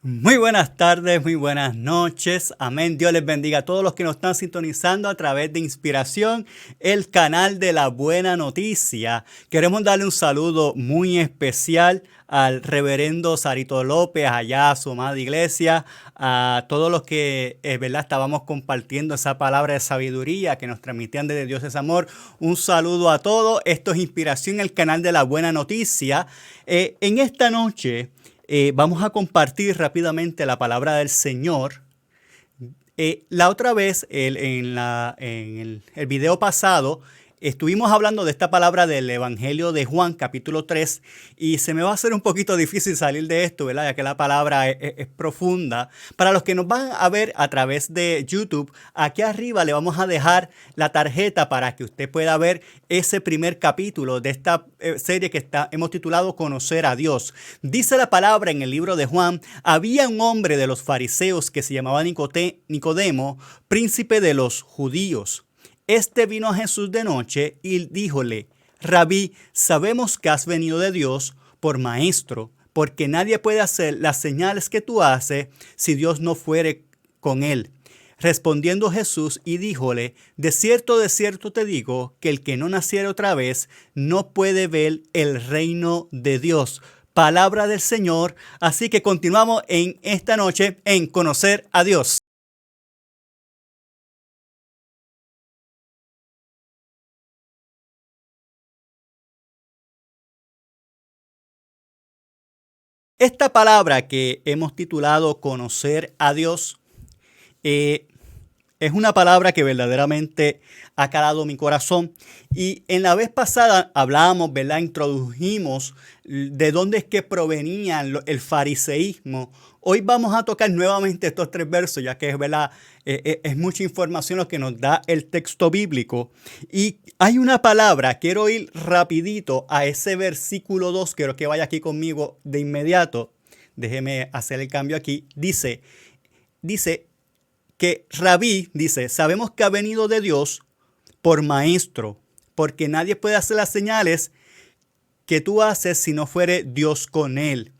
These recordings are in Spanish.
Muy buenas tardes, muy buenas noches. Amén. Dios les bendiga a todos los que nos están sintonizando a través de Inspiración, el canal de la buena noticia. Queremos darle un saludo muy especial al reverendo Sarito López, allá a su amada iglesia, a todos los que, ¿verdad? Estábamos compartiendo esa palabra de sabiduría que nos transmitían desde Dios es amor. Un saludo a todos. Esto es Inspiración, el canal de la buena noticia. En esta noche vamos a compartir rápidamente la palabra del Señor. La otra vez, en el video pasado, estuvimos hablando de esta palabra del Evangelio de Juan, capítulo 3, y se me va a hacer un poquito difícil salir de esto, ¿verdad? Ya que la palabra es profunda. Para los que nos van a ver a través de YouTube, aquí arriba le vamos a dejar la tarjeta para que usted pueda ver ese primer capítulo de esta serie que hemos titulado Conocer a Dios. Dice la palabra en el libro de Juan: había un hombre de los fariseos que se llamaba Nicodemo, príncipe de los judíos. Este vino a Jesús de noche y díjole: Rabí, sabemos que has venido de Dios por maestro, porque nadie puede hacer las señales que tú haces si Dios no fuere con él. Respondiendo Jesús y díjole: de cierto te digo, que el que no naciere otra vez no puede ver el reino de Dios. Palabra del Señor. Así que continuamos en esta noche en Conocer a Dios. Esta palabra que hemos titulado Conocer a Dios es una palabra que verdaderamente ha calado mi corazón. Y en la vez pasada hablábamos, ¿verdad? Introdujimos de dónde es que provenía el fariseísmo. Hoy vamos a tocar nuevamente estos tres versos, ya que es, ¿verdad? Es mucha información lo que nos da el texto bíblico. Y hay una palabra, quiero ir rapidito a ese versículo 2, quiero que vaya aquí conmigo de inmediato. Déjeme hacer el cambio aquí. Dice que Rabí, dice, sabemos que ha venido de Dios por maestro, porque nadie puede hacer las señales que tú haces si no fuere Dios con él.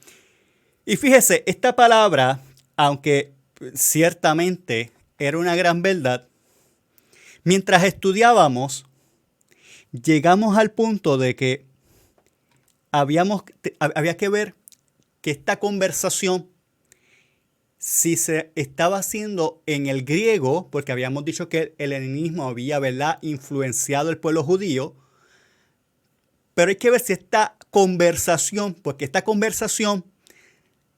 Y fíjese, esta palabra, aunque ciertamente era una gran verdad, mientras estudiábamos, llegamos al punto de que había que ver que esta conversación, si se estaba haciendo en el griego, porque habíamos dicho que el helenismo había, ¿verdad?, influenciado el pueblo judío, pero hay que ver si esta conversación, porque esta conversación,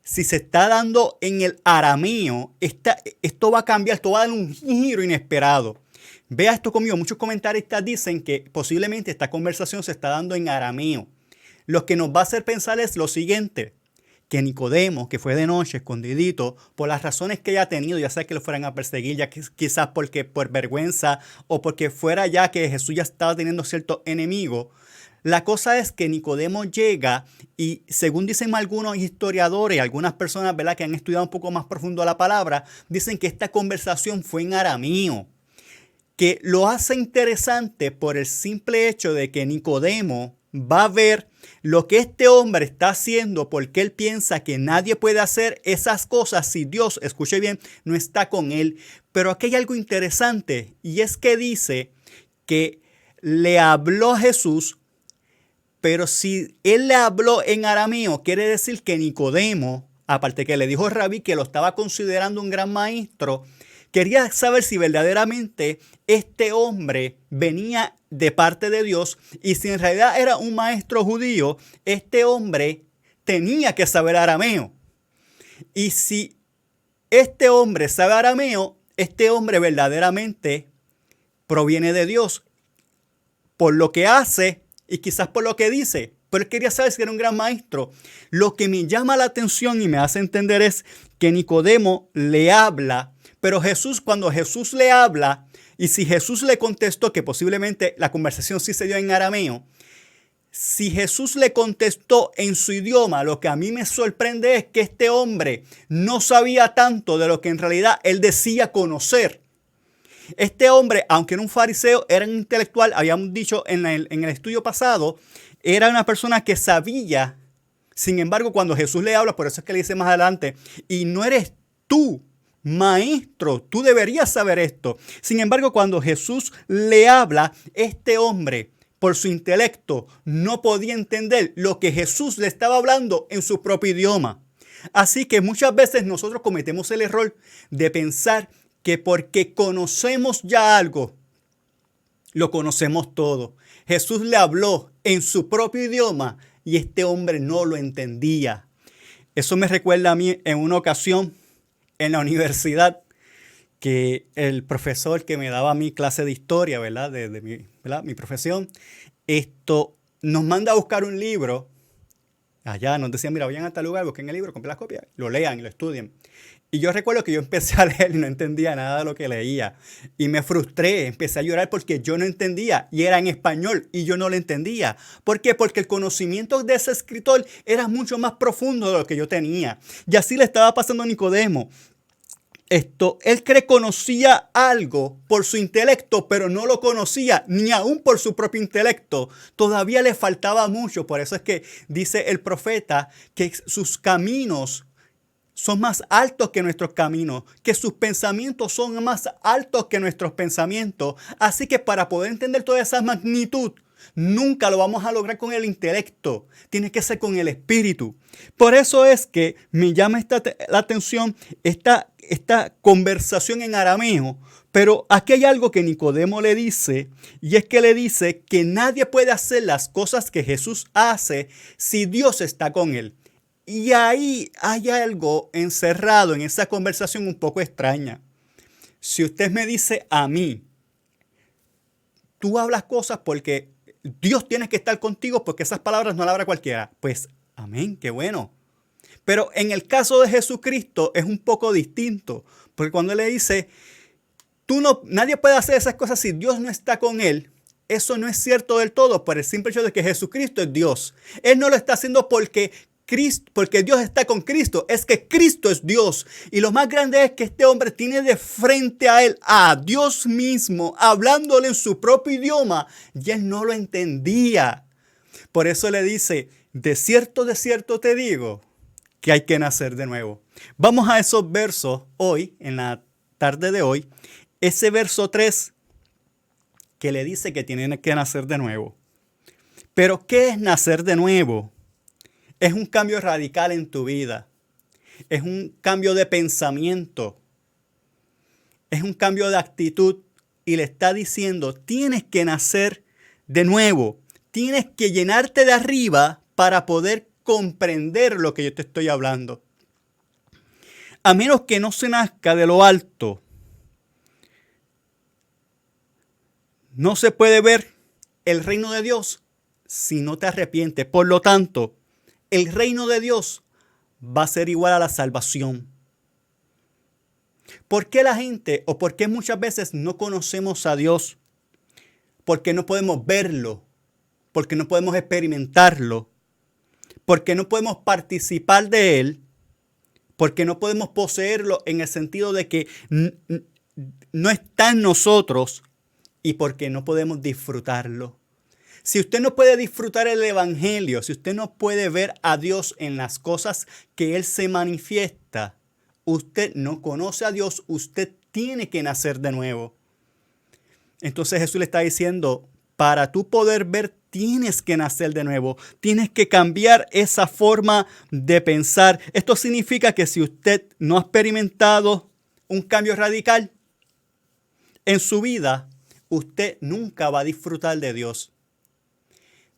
si se está dando en el arameo, esto va a cambiar, esto va a dar un giro inesperado. Vea esto conmigo, muchos comentaristas dicen que posiblemente esta conversación se está dando en arameo. Lo que nos va a hacer pensar es lo siguiente: que Nicodemo, que fue de noche, escondidito, por las razones que haya tenido, ya sea que lo fueran a perseguir, ya que quizás porque por vergüenza o porque fuera ya que Jesús ya estaba teniendo cierto enemigo. La cosa es que Nicodemo llega y, según dicen algunos historiadores, algunas personas, ¿verdad?, que han estudiado un poco más profundo la palabra, dicen que esta conversación fue en arameo, que lo hace interesante por el simple hecho de que Nicodemo va a ver lo que este hombre está haciendo, porque él piensa que nadie puede hacer esas cosas si Dios, escuche bien, no está con él. Pero aquí hay algo interesante, y es que dice que le habló a Jesús, pero si él le habló en arameo, quiere decir que Nicodemo, aparte que le dijo a Rabí que lo estaba considerando un gran maestro, quería saber si verdaderamente este hombre venía de parte de Dios, y si en realidad era un maestro judío, este hombre tenía que saber arameo. Y si este hombre sabe arameo, este hombre verdaderamente proviene de Dios por lo que hace y quizás por lo que dice. Pero él quería saber si era un gran maestro. Lo que me llama la atención y me hace entender es que Nicodemo le habla, pero Jesús, cuando Jesús le habla, y si Jesús le contestó, que posiblemente la conversación sí se dio en arameo, si Jesús le contestó en su idioma, lo que a mí me sorprende es que este hombre no sabía tanto de lo que en realidad él decía conocer. Este hombre, aunque era un fariseo, era un intelectual, habíamos dicho en el estudio pasado, era una persona que sabía Sin embargo, cuando Jesús le habla, por eso es que le dice más adelante, y no eres tú, maestro, tú deberías saber esto. Sin embargo, cuando Jesús le habla, este hombre, por su intelecto, no podía entender lo que Jesús le estaba hablando en su propio idioma. Así que muchas veces nosotros cometemos el error de pensar que porque conocemos ya algo, lo conocemos todo. Jesús le habló en su propio idioma y este hombre no lo entendía. Eso me recuerda a mí en una ocasión en la universidad que el profesor que me daba mi clase de historia, ¿verdad? Mi profesión, nos manda a buscar un libro. Allá nos decían, mira, vayan a tal lugar, busquen el libro, compren las copias, lo lean y lo estudien. Y yo recuerdo que yo empecé a leer y no entendía nada de lo que leía. Y me frustré, empecé a llorar porque yo no entendía. Y era en español y yo no lo entendía. ¿Por qué? Porque el conocimiento de ese escritor era mucho más profundo de lo que yo tenía. Y así le estaba pasando a Nicodemo. Él conocía algo por su intelecto, pero no lo conocía ni aún por su propio intelecto. Todavía le faltaba mucho. Por eso es que dice el profeta que sus caminos son más altos que nuestros caminos, que sus pensamientos son más altos que nuestros pensamientos. Así que para poder entender toda esa magnitud, nunca lo vamos a lograr con el intelecto. Tiene que ser con el espíritu. Por eso es que me llama la atención esta conversación en arameo. Pero aquí hay algo que Nicodemo le dice, y es que le dice que nadie puede hacer las cosas que Jesús hace si Dios está con él. Y ahí hay algo encerrado en esa conversación un poco extraña. Si usted me dice a mí, tú hablas cosas porque Dios tiene que estar contigo porque esas palabras no las habla cualquiera. Pues, amén, qué bueno. Pero en el caso de Jesucristo es un poco distinto. Porque cuando él le dice, nadie puede hacer esas cosas si Dios no está con él. Eso no es cierto del todo por el simple hecho de que Jesucristo es Dios. Él no lo está haciendo porque Dios está con Cristo, es que Cristo es Dios. Y lo más grande es que este hombre tiene de frente a él, a Dios mismo, hablándole en su propio idioma, y él no lo entendía. Por eso le dice, de cierto te digo, que hay que nacer de nuevo. Vamos a esos versos hoy, en la tarde de hoy, ese verso 3, que le dice que tienen que nacer de nuevo. Pero, ¿qué es nacer de nuevo? Es un cambio radical en tu vida. Es un cambio de pensamiento. Es un cambio de actitud. Y le está diciendo, tienes que nacer de nuevo. Tienes que llenarte de arriba para poder comprender lo que yo te estoy hablando. A menos que no se nazca de lo alto, no se puede ver el reino de Dios si no te arrepientes. Por lo tanto, el reino de Dios va a ser igual a la salvación. ¿Por qué la gente o por qué muchas veces no conocemos a Dios? Porque no podemos verlo, porque no podemos experimentarlo, porque no podemos participar de Él, porque no podemos poseerlo en el sentido de que no está en nosotros y porque no podemos disfrutarlo. Si usted no puede disfrutar el evangelio, si usted no puede ver a Dios en las cosas que Él se manifiesta, usted no conoce a Dios, usted tiene que nacer de nuevo. Entonces Jesús le está diciendo, para tú poder ver, tienes que nacer de nuevo, tienes que cambiar esa forma de pensar. Esto significa que si usted no ha experimentado un cambio radical en su vida, usted nunca va a disfrutar de Dios.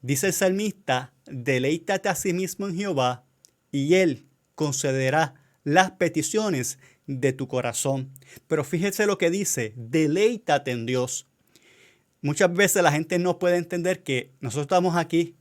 Dice el salmista, deleítate a sí mismo en Jehová y Él concederá las peticiones de tu corazón. Pero fíjese lo que dice, deleítate en Dios. Muchas veces la gente no puede entender que nosotros estamos aquí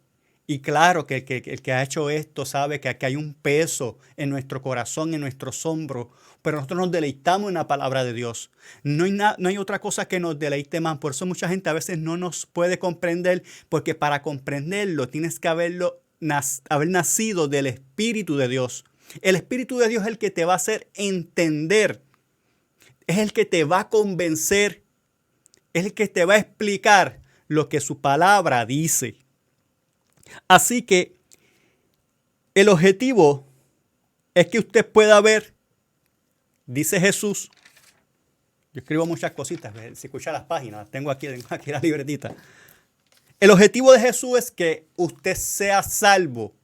y claro que el que ha hecho esto sabe que aquí hay un peso en nuestro corazón, en nuestros hombros, pero nosotros nos deleitamos en la palabra de Dios. No hay otra cosa que nos deleite más. Por eso mucha gente a veces no nos puede comprender, porque para comprenderlo tienes que haber nacido del Espíritu de Dios. El Espíritu de Dios es el que te va a hacer entender, es el que te va a convencer, es el que te va a explicar lo que su palabra dice. Así que El objetivo es que usted pueda ver, dice Jesús. Yo escribo muchas cositas, si escucha las páginas, tengo aquí la libretita. El objetivo de Jesús es que usted sea salvo.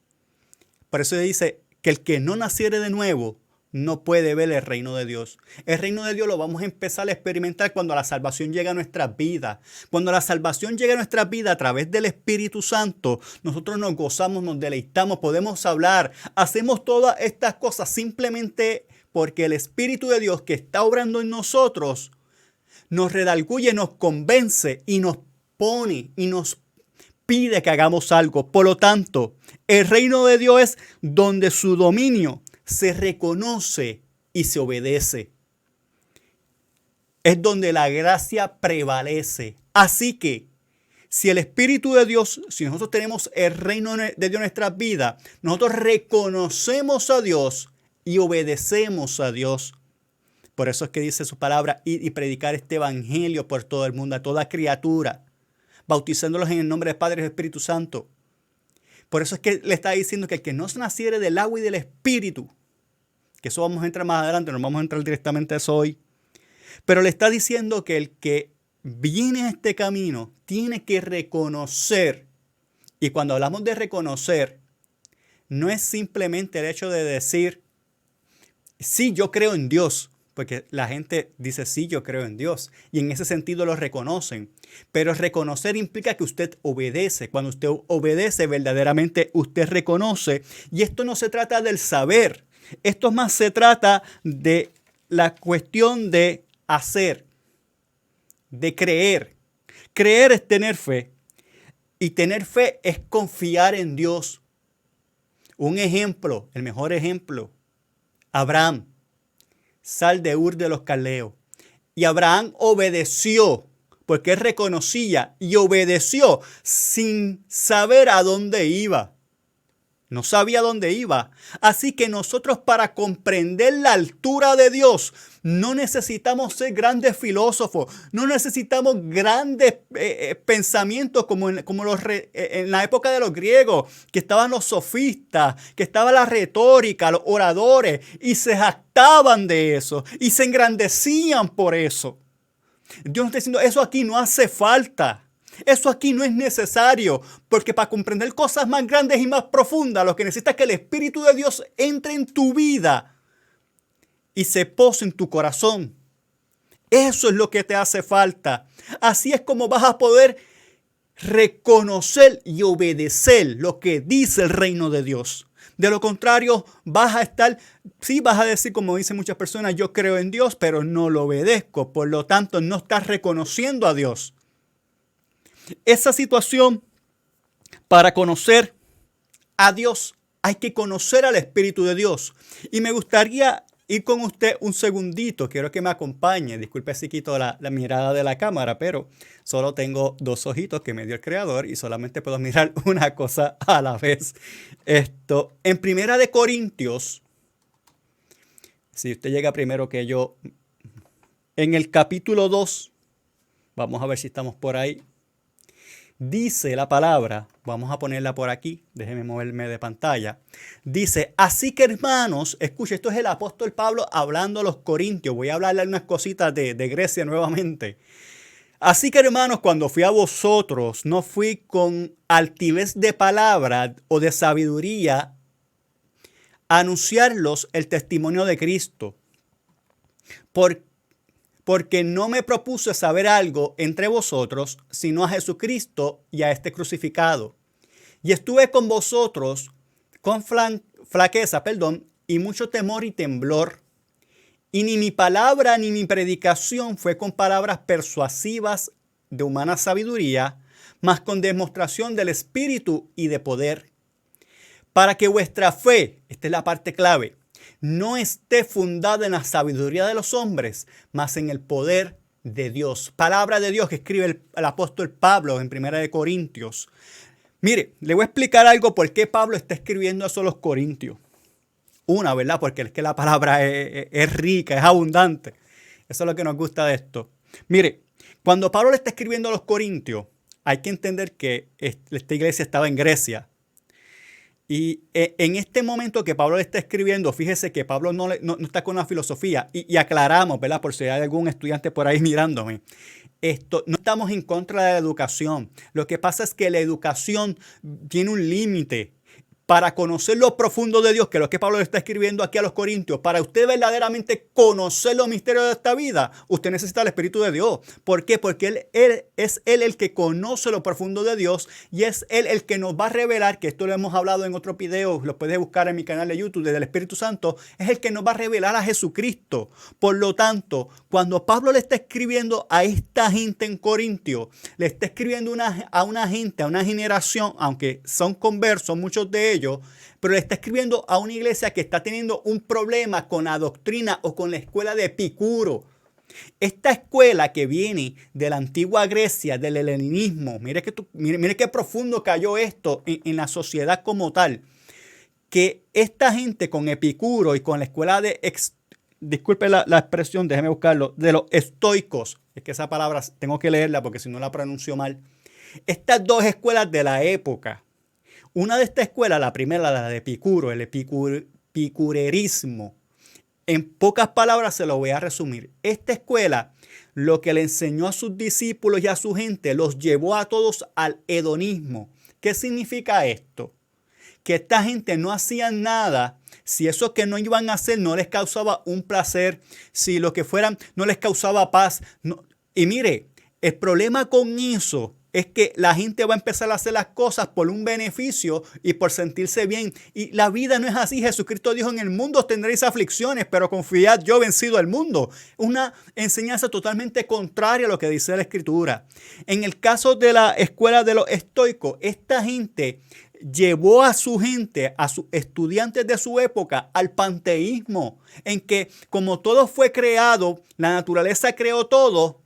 Por eso dice que el que no naciere de nuevo no puede ver el reino de Dios. El reino de Dios lo vamos a empezar a experimentar cuando la salvación llega a nuestras vidas. Cuando la salvación llega a nuestras vidas a través del Espíritu Santo, nosotros nos gozamos, nos deleitamos, podemos hablar, hacemos todas estas cosas simplemente porque el Espíritu de Dios que está obrando en nosotros nos redarguye, nos convence y nos pone y nos pide que hagamos algo. Por lo tanto, el reino de Dios es donde su dominio se reconoce y se obedece. Es donde la gracia prevalece. Así que, si el Espíritu de Dios, si nosotros tenemos el reino de Dios en nuestras vidas, nosotros reconocemos a Dios y obedecemos a Dios. Por eso es que dice su palabra, ir y predicar este evangelio por todo el mundo, a toda criatura, bautizándolos en el nombre del Padre y del Espíritu Santo. Por eso es que le está diciendo que el que no se naciere del agua y del Espíritu, que eso vamos a entrar más adelante, no vamos a entrar directamente a eso hoy, pero le está diciendo que el que viene a este camino tiene que reconocer, y cuando hablamos de reconocer, no es simplemente el hecho de decir, sí, yo creo en Dios, porque la gente dice, sí, yo creo en Dios, y en ese sentido lo reconocen. Pero reconocer implica que usted obedece. Cuando usted obedece, verdaderamente usted reconoce. Y esto no se trata del saber. Esto más se trata de la cuestión de hacer, de creer. Creer es tener fe. Y tener fe es confiar en Dios. Un ejemplo, el mejor ejemplo, Abraham. Sal de Ur de los Caldeos. Y Abraham obedeció, porque él reconocía y obedeció sin saber a dónde iba. No sabía dónde iba. Así que nosotros, para comprender la altura de Dios, no necesitamos ser grandes filósofos, no necesitamos grandes pensamientos como en la época de los griegos, que estaban los sofistas, que estaba la retórica, los oradores, y se jactaban de eso, y se engrandecían por eso. Dios nos está diciendo, eso aquí no hace falta. Eso aquí no es necesario, porque para comprender cosas más grandes y más profundas, lo que necesitas es que el Espíritu de Dios entre en tu vida y se pose en tu corazón. Eso es lo que te hace falta. Así es como vas a poder reconocer y obedecer lo que dice el reino de Dios. De lo contrario, vas a decir, como dicen muchas personas, yo creo en Dios, pero no lo obedezco. Por lo tanto, no estás reconociendo a Dios. Esa situación, para conocer a Dios, hay que conocer al Espíritu de Dios. Y me gustaría ir con usted un segundito. Quiero que me acompañe. Disculpe si quito la mirada de la cámara, pero solo tengo dos ojitos que me dio el Creador y solamente puedo mirar una cosa a la vez. En Primera de Corintios, si usted llega primero que yo, en el capítulo 2, vamos a ver si estamos por ahí. Dice la palabra, vamos a ponerla por aquí, déjeme moverme de pantalla. Dice, así que hermanos, escuche, esto es el apóstol Pablo hablando a los corintios. Voy a hablarle unas cositas de Grecia nuevamente. Así que hermanos, cuando fui a vosotros, no fui con altivez de palabra o de sabiduría a anunciarlos el testimonio de Cristo. Porque no me propuse saber algo entre vosotros, sino a Jesucristo y a este crucificado. Y estuve con vosotros con flaqueza, y mucho temor y temblor. Y ni mi palabra ni mi predicación fue con palabras persuasivas de humana sabiduría, mas con demostración del Espíritu y de poder. Para que vuestra fe, esta es la parte clave, no esté fundada en la sabiduría de los hombres, mas en el poder de Dios. Palabra de Dios que escribe el apóstol Pablo en Primera de Corintios. Mire, le voy a explicar algo por qué Pablo está escribiendo eso a los corintios. Una, ¿verdad? Porque es que la palabra es rica, es abundante. Eso es lo que nos gusta de esto. Mire, cuando Pablo le está escribiendo a los corintios, hay que entender que esta iglesia estaba en Grecia. Y en este momento que Pablo le está escribiendo, fíjese que Pablo no está con una filosofía. Y aclaramos, ¿verdad? Por si hay algún estudiante por ahí mirándome. No estamos en contra de la educación. Lo que pasa es que la educación tiene un límite. Para conocer lo profundo de Dios, que es lo que Pablo le está escribiendo aquí a los Corintios, para usted verdaderamente conocer los misterios de esta vida, usted necesita el Espíritu de Dios. ¿Por qué? Porque Él es el que conoce lo profundo de Dios y es Él el que nos va a revelar, que esto lo hemos hablado en otro video, lo puedes buscar en mi canal de YouTube, desde el Espíritu Santo, es el que nos va a revelar a Jesucristo. Por lo tanto, cuando Pablo le está escribiendo a esta gente en Corintio, le está escribiendo a una gente, a una generación, aunque son conversos, muchos de ellos, pero le está escribiendo a una iglesia que está teniendo un problema con la doctrina o con la escuela de Epicuro. Esta escuela que viene de la antigua Grecia, del helenismo, mire qué profundo cayó esto en la sociedad como tal, que esta gente con Epicuro y con la escuela disculpe la expresión, déjeme buscarlo, de los estoicos, es que esa palabra tengo que leerla porque si no la pronuncio mal, estas dos escuelas de la época. Una de estas escuelas, la primera, la de Epicuro, el epicurerismo. En pocas palabras se lo voy a resumir. Esta escuela lo que le enseñó a sus discípulos y a su gente los llevó a todos al hedonismo. ¿Qué significa esto? Que esta gente no hacía nada si eso que no iban a hacer no les causaba un placer, si lo que fueran no les causaba paz. No. Y mire, el problema con eso es que la gente va a empezar a hacer las cosas por un beneficio y por sentirse bien. Y la vida no es así. Jesucristo dijo, en el mundo tendréis aflicciones, pero confiad, yo he vencido al mundo. Una enseñanza totalmente contraria a lo que dice la Escritura. En el caso de la escuela de los estoicos, esta gente llevó a su gente, a sus estudiantes de su época, al panteísmo, en que como todo fue creado, la naturaleza creó todo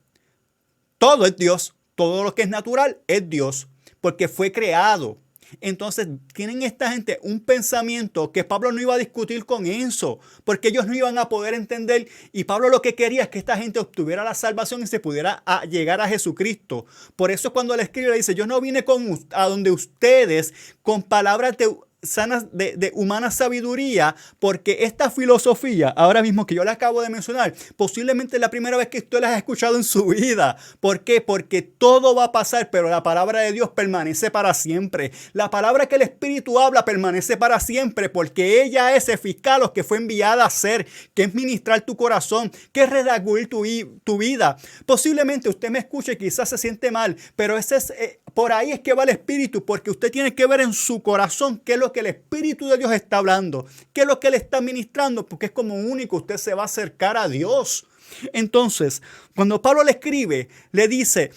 es Dios. Todo lo que es natural es Dios, porque fue creado. Entonces tienen esta gente un pensamiento que Pablo no iba a discutir con eso, porque ellos no iban a poder entender. Y Pablo lo que quería es que esta gente obtuviera la salvación y se pudiera llegar a Jesucristo. Por eso cuando le escribe le dice, yo no vine a donde ustedes con palabras sanas de humana sabiduría, porque esta filosofía, ahora mismo que yo le acabo de mencionar, posiblemente es la primera vez que usted la ha escuchado en su vida. ¿Por qué? Porque todo va a pasar, pero la palabra de Dios permanece para siempre. La palabra que el Espíritu habla permanece para siempre, porque ella es eficaz lo que fue enviada a hacer, que es ministrar tu corazón, que es redarguir tu vida. Posiblemente usted me escuche y quizás se siente mal, pero por ahí es que va el Espíritu, porque usted tiene que ver en su corazón qué es lo que el Espíritu de Dios está hablando, qué es lo que Él está ministrando, porque es como único usted se va a acercar a Dios. Entonces, cuando Pablo le escribe, le dice,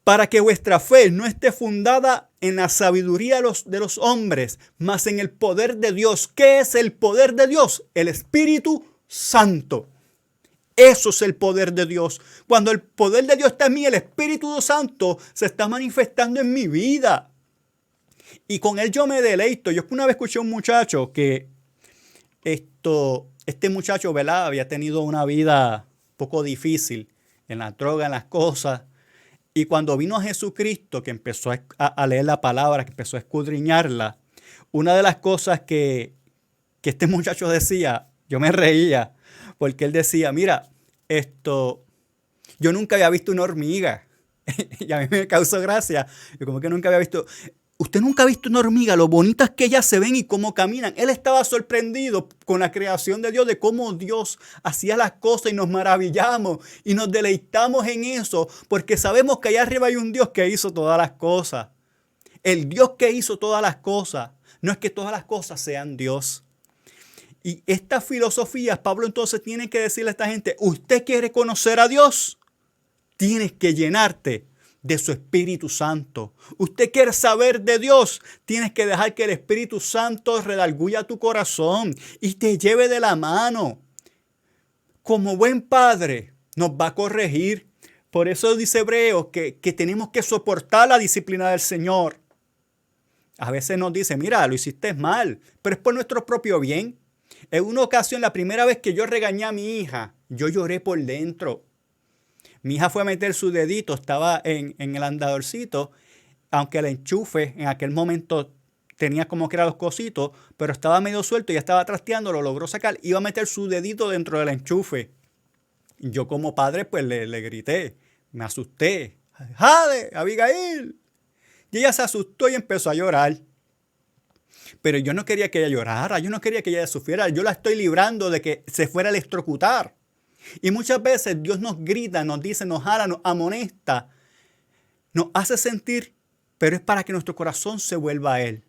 para que vuestra fe no esté fundada en la sabiduría de los hombres, mas en el poder de Dios. ¿Qué es el poder de Dios? El Espíritu Santo. Eso es el poder de Dios. Cuando el poder de Dios está en mí, el Espíritu Santo se está manifestando en mi vida. Y con él yo me deleito. Yo una vez escuché a un muchacho que este muchacho, ¿verdad? Había tenido una vida poco difícil en la droga, en las cosas. Y cuando vino a Jesucristo, que empezó a leer la palabra, que empezó a escudriñarla, una de las cosas que este muchacho decía, yo me reía, porque él decía, mira, yo nunca había visto una hormiga. Y a mí me causó gracia. Yo como que nunca había visto. Usted nunca ha visto una hormiga, lo bonitas que ellas se ven y cómo caminan. Él estaba sorprendido con la creación de Dios, de cómo Dios hacía las cosas y nos maravillamos y nos deleitamos en eso, porque sabemos que allá arriba hay un Dios que hizo todas las cosas. El Dios que hizo todas las cosas. No es que todas las cosas sean Dios. Y estas filosofías, Pablo entonces tiene que decirle a esta gente, ¿usted quiere conocer a Dios? Tienes que llenarte de su Espíritu Santo. Usted quiere saber de Dios, tienes que dejar que el Espíritu Santo redarguya tu corazón y te lleve de la mano. Como buen padre, nos va a corregir. Por eso dice Hebreos que tenemos que soportar la disciplina del Señor. A veces nos dice, mira, lo hiciste mal, pero es por nuestro propio bien. En una ocasión, la primera vez que yo regañé a mi hija, yo lloré por dentro. Mi hija fue a meter su dedito, estaba en el andadorcito, aunque el enchufe en aquel momento tenía como que era los cositos, pero estaba medio suelto, ya estaba trasteando, lo logró sacar, iba a meter su dedito dentro del enchufe. Yo como padre pues le grité, me asusté. ¡Jade, Abigail! Y ella se asustó y empezó a llorar. Pero yo no quería que ella llorara, yo no quería que ella sufriera, yo la estoy librando de que se fuera a electrocutar. Y muchas veces Dios nos grita, nos dice, nos jala, nos amonesta, nos hace sentir, pero es para que nuestro corazón se vuelva a Él.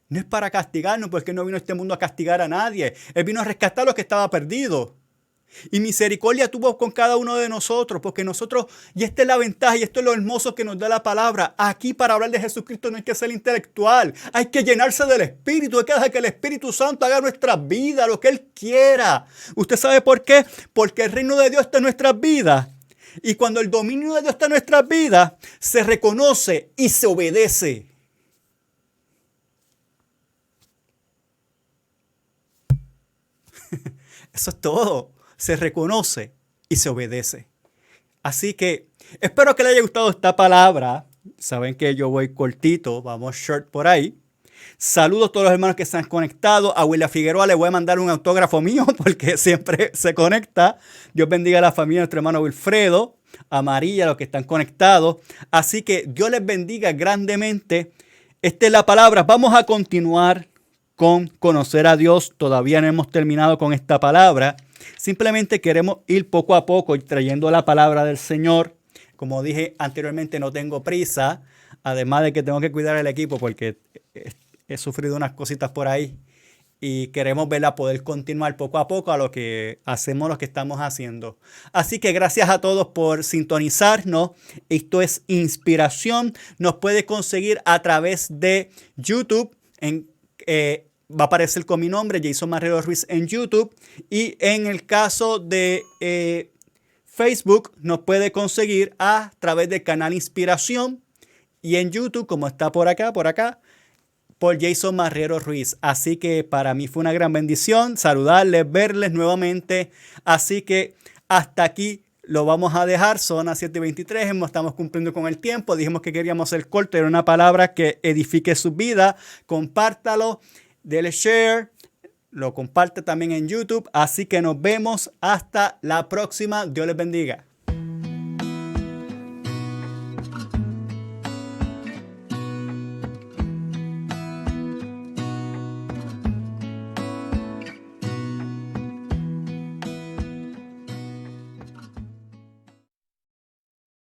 No es para castigarnos, porque no vino a este mundo a castigar a nadie. Él vino a rescatar lo que estaba perdido. Y misericordia tuvo con cada uno de nosotros, porque nosotros, y esta es la ventaja, y esto es lo hermoso que nos da la palabra. Aquí para hablar de Jesucristo no hay que ser intelectual, hay que llenarse del Espíritu, hay que dejar que el Espíritu Santo haga nuestras vidas, lo que Él quiera. ¿Usted sabe por qué? Porque el reino de Dios está en nuestras vidas. Y cuando el dominio de Dios está en nuestras vidas, se reconoce y se obedece. Eso es todo. Se reconoce y se obedece. Así que espero que les haya gustado esta palabra. Saben que yo voy cortito, vamos short por ahí. Saludos a todos los hermanos que se han conectado. A William Figueroa le voy a mandar un autógrafo mío porque siempre se conecta. Dios bendiga a la familia de nuestro hermano Wilfredo, a María, los que están conectados. Así que Dios les bendiga grandemente. Esta es la palabra. Vamos a continuar con conocer a Dios. Todavía no hemos terminado con esta palabra. Simplemente queremos ir poco a poco trayendo la palabra del Señor. Como dije anteriormente, no tengo prisa. Además de que tengo que cuidar el equipo porque he sufrido unas cositas por ahí. Y queremos verla poder continuar poco a poco a lo que hacemos, lo que estamos haciendo. Así que gracias a todos por sintonizarnos. Esto es Inspiración. Nos puede conseguir a través de YouTube va a aparecer con mi nombre, Jason Marrero Ruiz, en YouTube. Y en el caso de Facebook, nos puede conseguir a través del canal Inspiración. Y en YouTube, como está por acá, por Jason Marrero Ruiz. Así que para mí fue una gran bendición saludarles, verles nuevamente. Así que hasta aquí lo vamos a dejar. Son las 7:23, estamos cumpliendo con el tiempo. Dijimos que queríamos ser corto, era una palabra que edifique su vida. Compártalo. Dele share, lo comparte también en YouTube. Así que nos vemos hasta la próxima. Dios les bendiga.